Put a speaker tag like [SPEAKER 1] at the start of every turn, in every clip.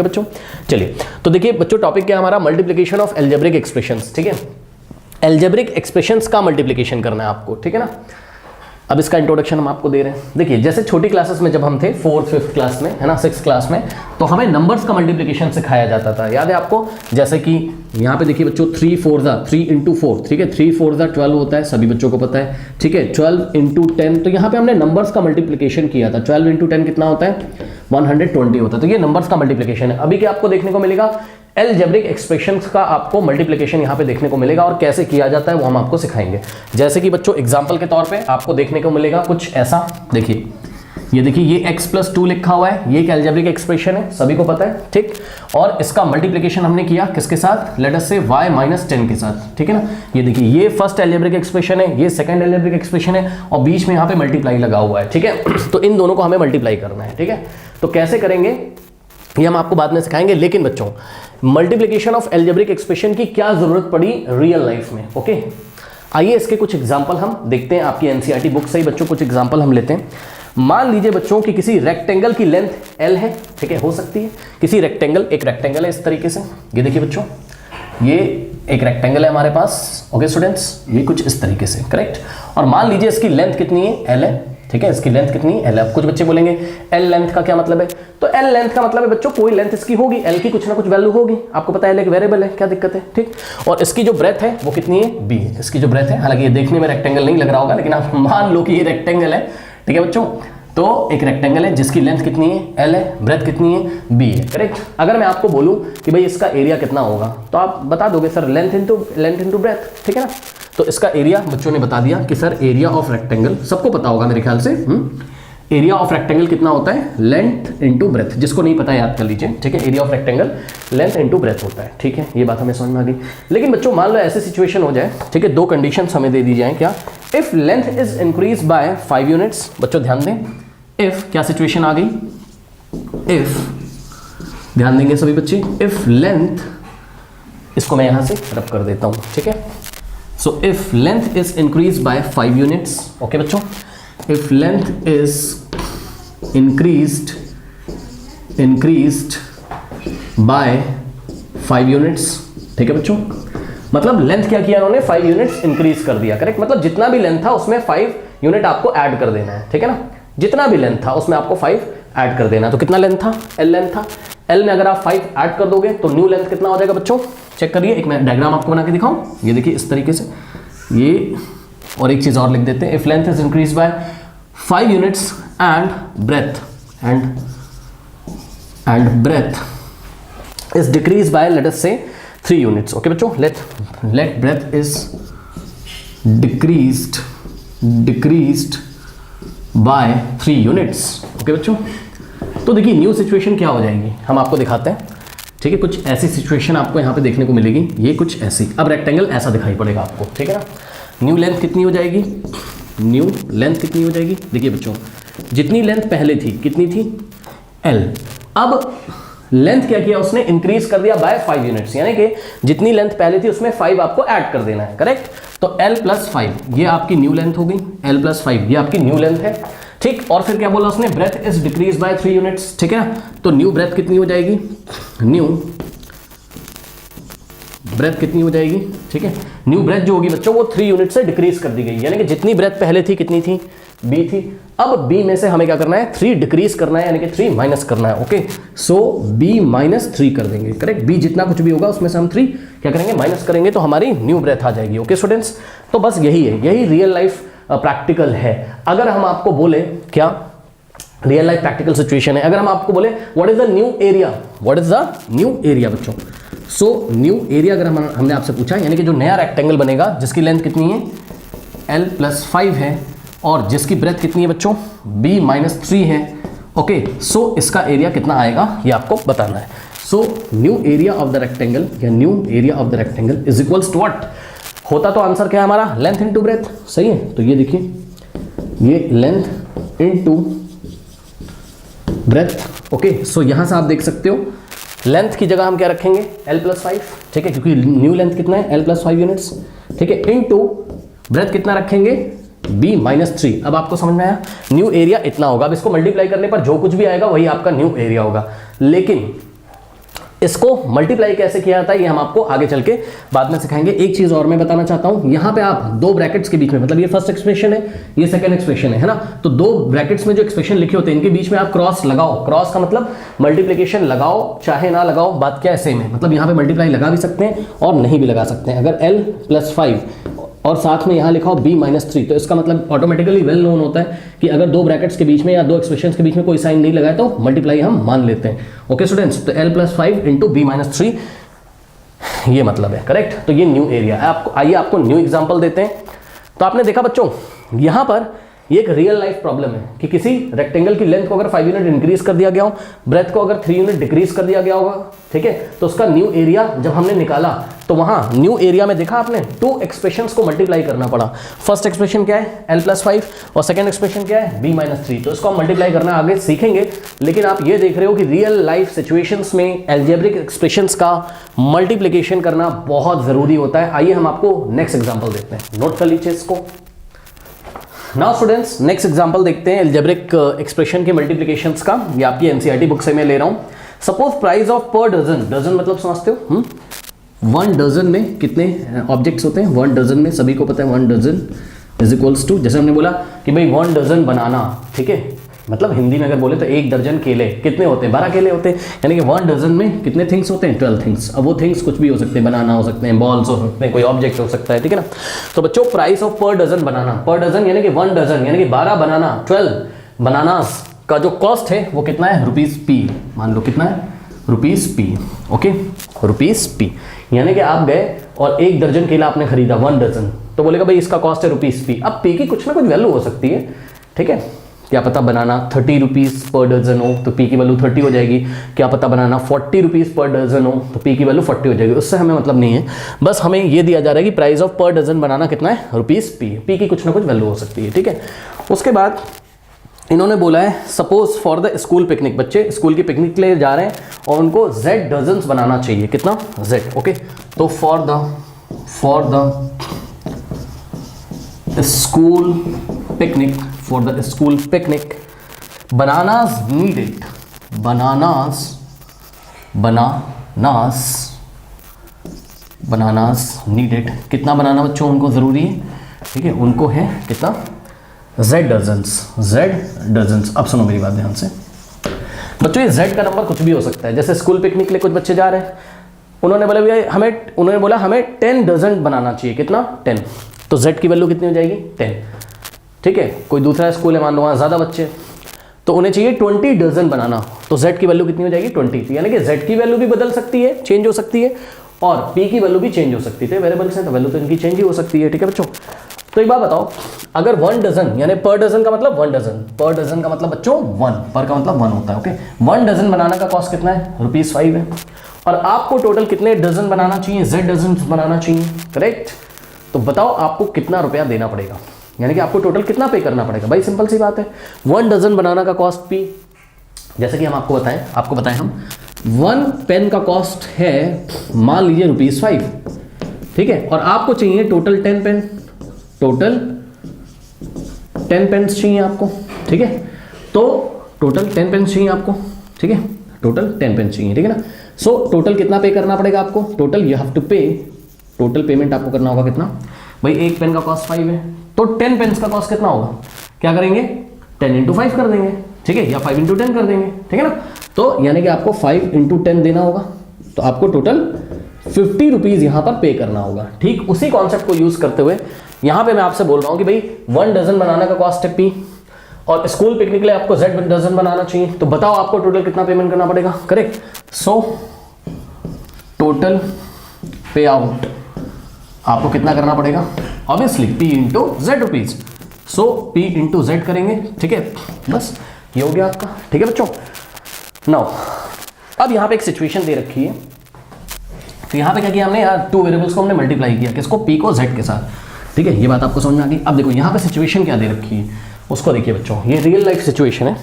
[SPEAKER 1] बच्चों। चलिए तो देखिए बच्चों, टॉपिक क्या है हमारा, मल्टीप्लिकेशन ऑफ एल्जेब्रिक एक्सप्रेशंस। ठीक है, एल्जेब्रिक एक्सप्रेशंस का मल्टीप्लिकेशन करना है आपको, ठीक है ना। अब इसका इंट्रोडक्शन हम आपको दे रहे हैं। देखिए जैसे छोटी क्लासेस में जब हम थे 4th 5th क्लास में, है ना, 6th क्लास में, तो हमें नंबर्स का मल्टीप्लिकेशन सिखाया जाता था, याद है आपको। जैसे कि यहाँ पे देखिए बच्चों 3 4 3 × 4, ठीक है, 3 4 12 होता है, सभी बच्चों को पता है, ठीक है। 12 × 10, तो यहाँ पे हमने नंबर्स का मल्टीप्लिकेशन किया था। 12 × 10 कितना होता है, 120 होता है। तो ये नंबर्स का मल्टीप्लिकेशन है। अभी क्या आपको देखने को मिलेगा, एल्जेब्रिक एक्सप्रेशंस का आपको मल्टीप्लिकेशन यहाँ पे देखने को मिलेगा, और कैसे किया जाता है वो हम आपको सिखाएंगे। जैसे कि बच्चों एग्जांपल के तौर पे आपको देखने को मिलेगा कुछ ऐसा। देखिए ये देखिए, ये x+2 लिखा हुआ है, ये एक एल्जेब्रिक एक्सप्रेशन है, सभी को पता है, ठीक। और इसका मल्टीप्लिकेशन हमने किया किसके साथ, लेट अस से y - 10 के साथ, ठीक है ना। ये देखिए, ये फर्स्ट एल्जेब्रिक एक्सप्रेशन है, ये सेकंड एल्जेब्रिक एक्सप्रेशन है, और बीच में यहाँ पे मल्टीप्लाई लगा हुआ है, ठीक है। तो इन दोनों को हमें मल्टीप्लाई करना है, ठीक है। तो कैसे करेंगे ये हम आपको बाद में सिखाएंगे। लेकिन बच्चों मल्टीप्लिकेशन ऑफ एल्जेब्रिक एक्सप्रेशन की क्या जरूरत पड़ी रियल लाइफ में, ओके। आइए इसके कुछ एग्जांपल हम देखते हैं, आपकी एनसीईआरटी बुक से ही बच्चों कुछ एग्जांपल हम लेते हैं। मान लीजिए बच्चों कि किसी रेक्टेंगल की लेंथ l है, ठीक है, हो सकती है किसी रेक्टेंगल, एक रेक्टेंगल है इस तरीके से, ये देखिए बच्चों, ये एक रेक्टेंगल है हमारे पास, ओके स्टूडेंट्स, ये कुछ इस तरीके से, करेक्ट। और मान लीजिए इसकी लेंथ कितनी है, l है, ठीक है, इसकी लेंथ कितनी है, l। अब कुछ बच्चे बोलेंगे l लेंथ का क्या मतलब है, तो l लेंथ का मतलब है बच्चों कोई लेंथ इसकी होगी, l की कुछ ना कुछ वैल्यू होगी, आपको पता है l एक वेरिएबल है, क्या दिक्कत है, ठीक। और इसकी जो ब्रेथ है वो कितनी है, b है, इसकी जो ब्रेथ है, हालांकि ये देखने में रेक्टेंगल नहीं लग रहा होगा, लेकिन आप मान लो कि ये रेक्टेंगल है, ठीक है बच्चों। तो एक रेक्टेंगल है जिसकी लेंथ कितनी है, l है, ब्रेथ कितनी है, b है, करेक्ट। अगर मैं आपको बोलूं कि भाई इसका एरिया कितना होगा, तो आप बता दोगे सर लेंथ इंटू ब्रेथ, ठीक है ना। तो इसका एरिया बच्चों ने बता दिया कि सर एरिया ऑफ रेक्टेंगल, सबको पता होगा मेरे ख्याल से, एरिया ऑफ रेक्टेंगल कितना होता है, लेंथ इंटू ब्रेथ। जिसको नहीं पता याद कर लीजिए, ठीक है, area of rectangle length into breadth होता है, ठीक है, ये बात हमें समझ में आ गई। लेकिन बच्चों मान लो ऐसी सिचुएशन हो जाए, ठीक है, दो कंडीशन हमें दे दी जाए, क्या, if length is increase by 5 units. बच्चों ध्यान दें, इफ क्या सिचुएशन आ गई, इफ, ध्यान देंगे सभी बच्चे, इफ लेंथ, इसको मैं यहां से रब कर देता हूं, ठीक है। So if length is increased by 5 units, okay बच्चों, if length is increased by 5 units, ठीक है बच्चों, मतलब लेंथ क्या किया उन्होंने, 5 यूनिट्स इंक्रीज कर दिया, करेक्ट। मतलब जितना भी लेंथ था उसमें 5 यूनिट आपको ऐड कर देना है, ठीक है ना। जितना भी लेंथ था उसमें आपको 5 ऐड कर देना है। तो कितना लेंथ था, l लेंथ था, l में अगर आप 5 ऐड कर दोगे तो न्यू लेंथ कितना हो जाएगा बच्चों, चेक करिए, एक मैं डायग्राम आपको बना के दिखाऊं, ये देखिए इस तरीके से, ये, और एक चीज और लिख देते हैं, if length is increase by 5 units and breadth is decrease by let us say 3 units, okay बच्चों। Let breadth is decreased by 3 units, okay बच्चों। तो देखिए न्यू सिचुएशन क्या हो जाएगी, हम आपको दिखाते हैं, ठीक है। कुछ ऐसी सिचुएशन आपको यहाँ पे देखने को मिलेगी, ये कुछ ऐसी, अब रेक्टेंगल ऐसा दिखाई पड़ेगा आपको, ठीक है ना। न्यू लेंथ कितनी हो जाएगी, न्यू लेंथ कितनी हो जाएगी, देखिए बच्चों, जितनी लेंथ पहले थी कितनी थी, l। अब लेंथ क्या किया उसने, इंक्रीज कर दिया बाय 5 यूनिट्स, यानी कि जितनी लेंथ पहले थी उसमें 5 आपको ऐड कर देना है, करेक्ट। तो l + 5 ये आपकी न्यू लेंथ हो गई, l + 5 ये आपकी न्यू लेंथ है, ठीक। और फिर क्या बोला उसने, breadth is decrease by 3 units, ठीक है। तो न्यू ब्रेथ कितनी हो जाएगी, न्यू ब्रेथ कितनी हो जाएगी, ठीक है। न्यू ब्रेथ जो होगी बच्चों वो 3 यूनिट से डिक्रीज कर दी गई, यानी कि जितनी ब्रेथ पहले थी कितनी थी, b थी। अब b में से हमें क्या करना है, 3 डिक्रीज करना है, यानी कि 3 माइनस करना है, ओके। सो b - 3 कर देंगे, करेक्ट। b जितना कुछ भी होगा उसमें से हम 3 क्या करेंगे, माइनस करेंगे, तो हमारी न्यू ब्रेथ आ जाएगी, ओके स्टूडेंट्स। तो बस यही है, यही रियल लाइफ प्रैक्टिकल है। अगर हम आपको बोले, क्या रियल लाइफ प्रैक्टिकल सिचुएशन है, अगर हम आपको बोले what is the new area, what is the new area बच्चों। सो न्यू एरिया अगर हमने आपसे पूछा, यानी कि जो नया रेक्टेंगल बनेगा जिसकी लेंथ कितनी है, l + 5 है, और जिसकी ब्रेथ कितनी है बच्चों, b - 3 है, ओके। सो इसका एरिया कितना आएगा ये आपको बताना है। So new area of the rectangle या new area of the rectangle is equals to what, होता तो आंसर क्या है हमारा, लेंथ इंटू ब्रेथ, सही है। तो ये देखिए, ये लेंथ इंटू ब्रेथ, ओके। सो यहां से आप देख सकते हो लेंथ की जगह हम क्या रखेंगे, l + 5, ठीक है, क्योंकि न्यू लेंथ कितना है, l + 5 यूनिट्स, ठीक है, इनटू ब्रेथ कितना रखेंगे, b - 3। अब आपको समझ में आया, न्यू एरिया इतना होगा। अब इसको मल्टीप्लाई करने पर जो कुछ भी आएगा वही आपका न्यू एरिया होगा। लेकिन इसको मल्टीप्लाई कैसे किया जाता है ये हम आपको आगे चल के बाद में सिखाएंगे। एक चीज और मैं बताना चाहता हूं, यहां पे आप दो ब्रैकेट्स के बीच में, मतलब ये फर्स्ट एक्सप्रेशन है, ये सेकंड एक्सप्रेशन है ना, तो दो ब्रैकेट्स में जो एक्सप्रेशन लिखे होते हैं इनके बीच में आप क्रॉस लगाओ। क्रॉस का मतलब मल्टीप्लिकेशन लगाओ चाहे ना लगाओ, बात क्या है सेम है। मतलब यहां पे मल्टीप्लाई लगा भी सकते हैं और नहीं भी लगा सकते हैं। अगर l + 5 और साथ में यहाँ लिखा हो b-3, तो इसका मतलब ऑटोमेटिकली वेल नोन होता है कि अगर दो ब्रैकेट्स के बीच में या दो एक्सप्रेशंस के बीच में कोई साइन नहीं लगाए तो मल्टीप्लाई हम मान लेते हैं। ओके स्टूडेंट्स, तो l + 5 × b-3 ये मतलब है, करेक्ट। तो ये न्यू एरिया है। आपको आइए आपको न्यू एग्जांपल देते हैं। तो आपने देखा बच्चों यहाँ पर ये एक रियल लाइफ प्रॉब्लम है कि किसी रेक्टेंगल की लेंथ को अगर 5 यूनिट इंक्रीज कर दिया गया हो, ब्रेथ को अगर 3 यूनिट डिक्रीज कर दिया गया होगा, ठीक है, तो उसका न्यू एरिया जब हमने निकाला तो वहां न्यू एरिया में देखा आपने टू एक्सप्रेशंस को मल्टीप्लाई करना पड़ा। फर्स्ट एक्सप्रेशन क्या है l + 5 और सेकंड एक्सप्रेशन क्या है b-3। तो इसको हम मल्टीप्लाई करना आगे सीखेंगे, लेकिन आप ये देख रहे हो कि रियल लाइफ सिचुएशंस में अलजेब्रिक एक्सप्रेशंस का मल्टीप्लिकेशन करना बहुत जरूरी होता है। आइए हम आपको नेक्स्ट एग्जाम्पल देखते हैं, नोट कर लीजिए इसको। नाउ स्टूडेंट्स नेक्स्ट एग्जांपल देखते हैं अलजेब्रिक एक्सप्रेशन के मल्टीप्लिकेशंस का। ये आपकी एनसीईआरटी बुक से मैं ले रहा हूं। Suppose price of per dozen, dozen मतलब समझते हो 1 डजन में कितने ऑब्जेक्ट्स होते हैं? 1 डजन में सभी को पता है 1 डजन इज इक्वल्स टू, जैसे हमने बोला कि भाई 1 डजन बनाना, ठीक है, मतलब हिंदी में अगर बोले तो 1 दर्जन केले कितने होते हैं? 12 केले होते हैं। यानी कि 1 डजन में कितने थिंग्स होते हैं? 12 थिंग्स। अब वो थिंग्स कुछ भी हो सकते हैं, बनाना हो सकते हैं, बॉल्स हो सकते हैं, कोई ऑब्जेक्ट हो सकता है, ठीक है ना। तो बच्चों price of per dozen banana, per dozen यानी कि 1 डजन यानी कि 12 बनाना, 12 बनानास का जो कॉस्ट है वो कितना है? ₹p। मान लो कितना है? ₹p। Okay, ₹p। यानी कि आप गए और 1 दर्जन केला आपने खरीदा, 1 डजन, तो बोलेगा भाई इसका कॉस्ट है ₹p। अब p की कुछ ना कुछ वैल्यू हो सकती है, ठीक है। क्या पता बनाना 30 रुपीज़ पर डजन हो तो p की वैल्यू 30 हो जाएगी। क्या पता बनाना 40 रुपीज़ पर डजन हो तो p की वैल्यू 40 हो जाएगी। उससे हमें मतलब नहीं है, बस हमें ये दिया जा रहा है कि प्राइस ऑफ पर डजन बनाना कितना है? ₹p की कुछ ना कुछ वैल्यू हो सकती है, ठीक है। उसके बाद इन्होंने बोला है suppose for the school picnic, बच्चे स्कूल की पिकनिक के लिए जा रहे हैं और उनको z डजन्स बनाना चाहिए। कितना? z। ओके, तो for the school picnic, for the school picnic, bananas needed, bananas needed, कितना बनाना बच्चों उनको ज़रूरी है? ठीक है, उनको है कितना? z dozens. अब सुनो मेरी बात ध्यान से बच्चों, ये z का नंबर कुछ भी हो सकता है। जैसे स्कूल पिकनिक के लिए कुछ बच्चे जा रहे हैं, उन्होंने बोला हमें 10 डजन बनाना चाहिए। कितना? 10। तो z की वैल्यू कितनी हो जाएगी? 10, ठीक है। कोई दूसरा स्कूल है, मान लो वहाँ ज़्यादा बच्चे, तो उन्हें चाहिए 20 डजन बनाना, तो z की वैल्यू कितनी हो जाएगी? 20। यानी कि z की वैल्यू भी बदल सकती है, चेंज हो सकती है, और p की वैल्यू भी चेंज हो सकती है। वेरिएबल्स हैं तो वैल्यू तो इनकी चेंज ही हो सकती है, ठीक है बच्चों। तो एक बात बताओ, अगर 1 डजन यानी पर डजन का मतलब 1 डजन, पर डजन का मतलब बच्चों 1, पर का मतलब 1 होता है, ओके। 1 डजन बनाने का कॉस्ट कितना है? ₹5 है। और आपको टोटल कितने डजन बनाना चाहिए? z डजन बनाना चाहिए, करेक्ट। तो बताओ आपको कितना रुपया देना पड़ेगा, यानी कि आपको टोटल कितना पे करना पड़ेगा? भाई सिंपल सी बात है, 1 डजन बनाना का कॉस्ट p, जैसे कि हम आपको बताएं हम 1 पेन का कॉस्ट है मान लीजिए ₹5, ठीक है। और आपको चाहिए टोटल 10 पेन, टोटल 10 पेन्स चाहिए आपको, ठीक है। तो टोटल 10 पेन्स चाहिए आपको, ठीक है, टोटल 10 पेन्स चाहिए, ठीक है ना। सो टोटल कितना पे करना पड़ेगा आपको? टोटल यू हैव टू पे, टोटल पेमेंट आपको करना होगा कितना? भाई 1 पेन का कॉस्ट 5 है, तो 10 पेन्स का कॉस्ट कितना होगा? क्या करेंगे? 10 × 5 कर देंगे, ठीक है, या 5 × 10 कर देंगे, ठीक है ना। तो यानी कि आपको 5 × 10 देना होगा, तो आपको टोटल 50 रुपीज़ यहाँ पर पे करना होगा। ठीक उसी कॉन्सेप्ट को यूज़ करते हुए यहाँ पे मैं आपसे बोल रहा हूँ कि भाई 1 डजन बनाने का कॉस्ट है p, और स्कूल पिकनिक के लिए आपको z डजन बनाना चाहिए। तो बताओ आपको टोटल कितना पेमेंट करना पड़ेगा? Correct. So total pay out आपको कितना करना पड़ेगा? Obviously p × z rupees. So p × z करेंगे, ठीक है, बस ये हो गया आपका, ठीक है बच्चों। नाउ अब यहाँ पे एक सिचुएशन दे रखी है, तो यहाँ पे क्या किया हमने? यार 2 वेरिएबल्स को हमने मल्टीप्लाई किया, किसको? p को z के साथ, ठीक है। ये बात आपको समझ में आ गई। अब देखो यहाँ पे सिचुएशन क्या दे रखी है, उसको देखिए बच्चों। ये रियल लाइफ सिचुएशन है,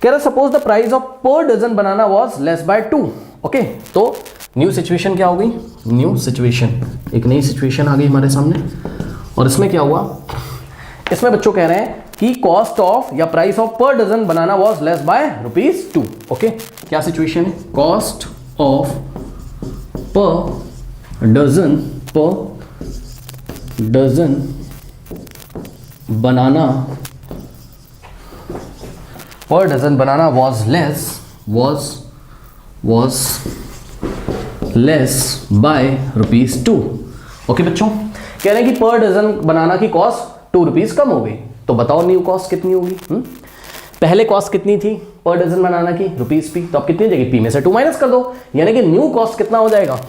[SPEAKER 1] कह रहा suppose the price of per dozen banana was less by 2, okay. तो न्यू सिचुएशन क्या हो गई? न्यू सिचुएशन, एक नई सिचुएशन आ गई हमारे सामने। और इसमें क्या हुआ? इसमें बच्चों कह रहे हैं कि कॉस्ट ऑफ या price of per dozen banana was less by ₹2, okay. क्या सिचुएशन है? Cost of per dozen banana was less by ₹2। Okay बच्चों, कह रहे हैं कि पर डजन बनाना की कॉस्ट ₹2 कम हो गई। तो बताओ न्यू कॉस्ट कितनी होगी? पहले कॉस्ट कितनी थी पर डजन बनाना की? ₹P। तो अब कितनी हो जाएगी? P में से 2 माइनस कर दो, यानी कि न्यू कॉस्ट कितना हो जाएगा?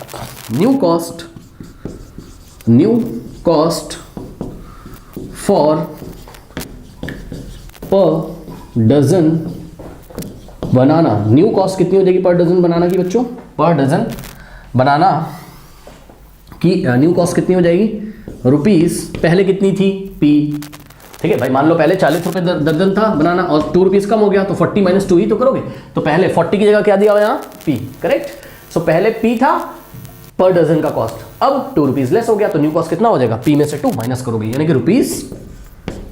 [SPEAKER 1] New cost for per dozen banana, new cost कितनी हो जाएगी पर डजन बनाना की बच्चों? पर डजन बनाना की न्यू कॉस्ट कितनी हो जाएगी? ₹। पहले कितनी थी? P। ठीक है भाई, मान लो पहले 40 रुपए दर्जन था बनाना और ₹2 कम हो गया, तो 40 - 2 ही तो करोगे। तो पहले 40 की जगह क्या दिया हुआ है यहाँ? P। करेक्ट। सो पहले P था पर डजन का कॉस्ट, अब ₹2 लेस हो गया, तो न्यू कॉस्ट कितना हो जाएगा? P में से 2 माइनस करोगे, यानी कि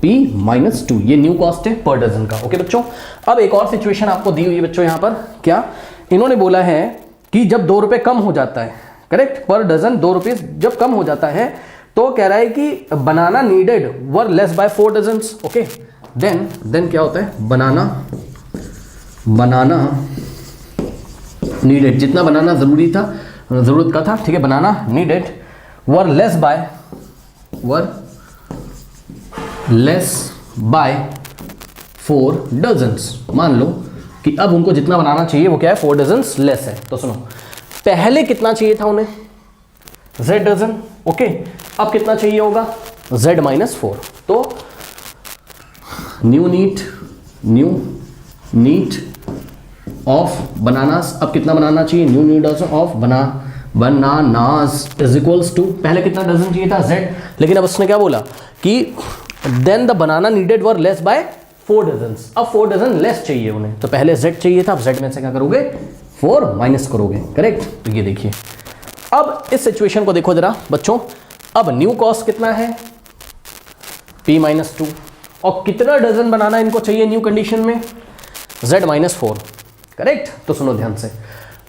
[SPEAKER 1] P - 2, ये न्यू कॉस्ट है पर डजन का। ओके बच्चों, अब एक और सिचुएशन आपको दी हुई है बच्चों यहाँ पर। क्या इन्होंने बोला है कि जब ₹2 कम हो जाता है, करेक्ट, पर डजन ₹2 जब कम हो जाता है, तो कह रहा है कि banana needed were less by 4 dozens. Okay, then क्या होता है? बनाना नीडेड, जितना बनाना जरूरत का था, ठीक है, banana needed were less by 4 dozens. मान लो कि अब उनको जितना बनाना चाहिए वो क्या है? 4 डजन्स लेस है। तो सुनो, पहले कितना चाहिए था उन्हें? Z dozen. ओके, अब कितना चाहिए होगा? Z - 4। तो न्यू नीट ऑफ बनानास, अब कितना बनाना चाहिए? New dozen of bananas is equals to, पहले कितना डजन चाहिए था? Z, लेकिन अब उसने क्या बोला कि then the banana needed were less by 4 dozens. अब 4 डजन लेस चाहिए उन्हें, तो पहले Z चाहिए था, अब Z में से क्या करोगे? 4 माइनस करोगे। करेक्ट। तो ये देखिए, अब इस सिचुएशन को देखो जरा बच्चों। अब न्यू कॉस्ट कितना है? P - 2, और कितना डजन बनाना इनको चाहिए न्यू कंडीशन में? Z - 4। करेक्ट। तो सुनो ध्यान से,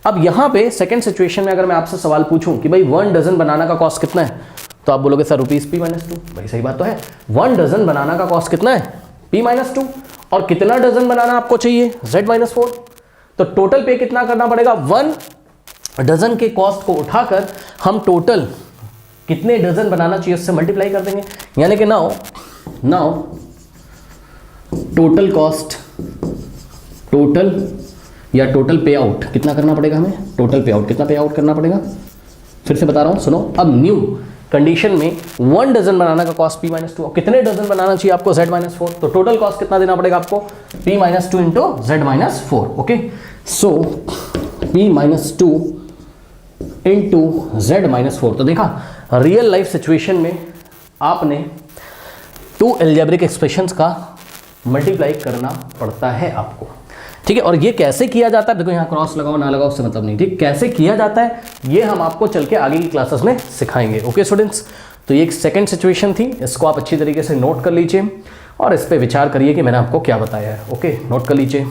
[SPEAKER 1] अब यहां पे सेकंड सिचुएशन में अगर मैं आपसे सवाल पूछूं कि भाई 1 डजन बनाना का कॉस्ट कितना है, तो आप बोलोगे सर ₹P - 2। भाई सही बात तो है, 1 डजन बनाना का कॉस्ट कितना है? P - 2, और कितना डजन बनाना आपको चाहिए? Z - 4। तो टोटल पे कितना करना पड़ेगा? 1 डजन के कॉस्ट को उठाकर हम टोटल कितने डजन बनाना चाहिए उससे मल्टीप्लाई कर देंगे, यानी कि now total cost, total pay out कितना करना पड़ेगा हमें? टोटल पे आउट कितना पे आउट करना पड़ेगा? फिर से बता रहा हूं, सुनो। अब न्यू कंडीशन में 1 डजन बनाना का कॉस्ट P - 2, और कितने डजन बनाना चाहिए आपको? Z - 4। तो टोटल कॉस्ट कितना देना पड़ेगा आपको? P - 2 into Z - 4। ओके, सो P - 2 इंटू Z - 4। तो देखा, रियल लाइफ सिचुएशन में आपने 2 अलजेब्रिक एक्सप्रेशंस का मल्टीप्लाई करना पड़ता है आपको, ठीक है। और ये कैसे किया जाता है, देखो यहाँ क्रॉस लगाओ ना लगाओ उससे मतलब नहीं, ठीक। कैसे किया जाता है ये हम आपको चल के आगे की क्लासेस में सिखाएंगे। ओके स्टूडेंट्स, तो ये एक सेकंड सिचुएशन थी, इसको आप अच्छी तरीके से नोट कर लीजिए और इस पर विचार करिए कि मैंने आपको क्या बताया है। ओके, नोट कर लीजिए।